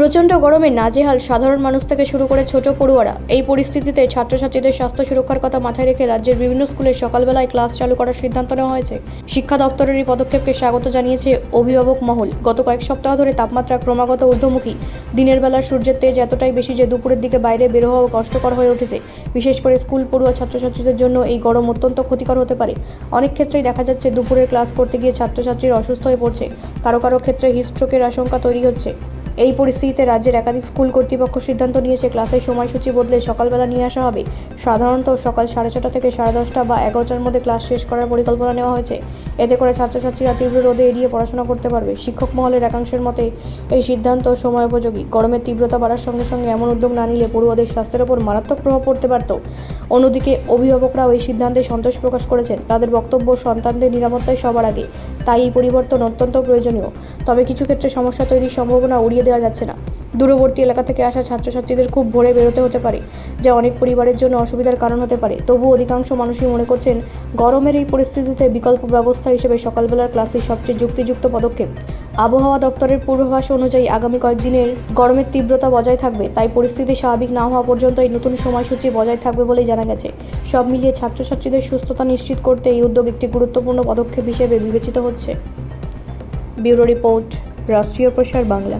প্রচণ্ড গরমে নাজেহাল সাধারণ মানুষ থেকে শুরু করে ছোট পড়ুয়ারা। এই পরিস্থিতিতে ছাত্রছাত্রীদের স্বাস্থ্য সুরক্ষার কথা মাথায় রেখে রাজ্যের বিভিন্ন স্কুলে সকালবেলায় ক্লাস চালু করার সিদ্ধান্ত নেওয়া হয়েছে। শিক্ষা দপ্তরের এই পদক্ষেপকে স্বাগত জানিয়েছে অভিভাবক মহল। গত কয়েক সপ্তাহ ধরে তাপমাত্রা ক্রমাগত ঊর্ধ্বমুখী। দিনের বেলার সূর্যের তেজ এতটাই বেশি যে দুপুরের দিকে বাইরে বের হওয়াও কষ্টকর হয়ে উঠেছে। বিশেষ করে স্কুল পড়ুয়া ছাত্রছাত্রীদের জন্য এই গরম অত্যন্ত ক্ষতিকর হতে পারে। অনেক ক্ষেত্রেই দেখা যাচ্ছে দুপুরের ক্লাস করতে গিয়ে ছাত্রছাত্রীরা অসুস্থ হয়ে পড়ছে। কারো কারো ক্ষেত্রে হিটস্ট্রোকের আশঙ্কা তৈরি হচ্ছে। এই পরিস্থিতিতে রাজ্যের একাধিক স্কুল কর্তৃপক্ষ সিদ্ধান্ত নিয়েছে ক্লাসের সময়সূচি বদলে সকালবেলা নিয়ে আসা হবে। সাধারণত সকাল 6:30 থেকে 10:30 বা 11টার মধ্যে ক্লাস শেষ করার পরিকল্পনা নেওয়া হয়েছে। এতে করে ছাত্রছাত্রীরা তীব্র রোদে এড়িয়ে পড়াশোনা করতে পারবে। শিক্ষক মহলের একাংশের মতে এই সিদ্ধান্ত সময়োপযোগী। গরমের তীব্রতা বাড়ার সঙ্গে সঙ্গে এমন উদ্যোগ না নিলে পড়ুয়াদের স্বাস্থ্যের ওপর মারাত্মক প্রভাব পড়তে পারত। অন্যদিকে অভিভাবকরাও এই সিদ্ধান্তে সন্তোষ প্রকাশ করেছেন। তাদের বক্তব্য, সন্তানদের নিরাপত্তাই সবার আগে, তাই এই পরিবর্তন অত্যন্ত প্রয়োজনীয়। তবে কিছু ক্ষেত্রে সমস্যা তৈরির সম্ভাবনা উড়িয়ে দেওয়া যাচ্ছে না। দূরবর্তী এলাকা থেকে আসা ছাত্রছাত্রীদের খুব ভোরে বেরোতে হতে পারে, যা অনেক পরিবারের জন্য অসুবিধার কারণ হতে পারে। তবুও অধিকাংশ মানুষই মনে করছেন গরমের এই পরিস্থিতিতে বিকল্প ব্যবস্থা হিসেবে সকালবেলার ক্লাসই সবচেয়ে যুক্তিযুক্ত পদক্ষেপ। আবহাওয়া দপ্তরের পূর্বাভাস অনুযায়ী আগামী কয়েকদিনের গরমের তীব্রতা বজায় থাকবে, তাই পরিস্থিতি স্বাভাবিক না হওয়া পর্যন্ত এই নতুন সময়সূচি বজায় থাকবে বলেই জানা গেছে। সব মিলিয়ে ছাত্রছাত্রীদের সুস্থতা নিশ্চিত করতে এই উদ্যোগ একটি গুরুত্বপূর্ণ পদক্ষেপ হিসেবে বিবেচিত হচ্ছে। ব্যুরো রিপোর্ট, রাষ্ট্রীয় প্রসার বাংলা।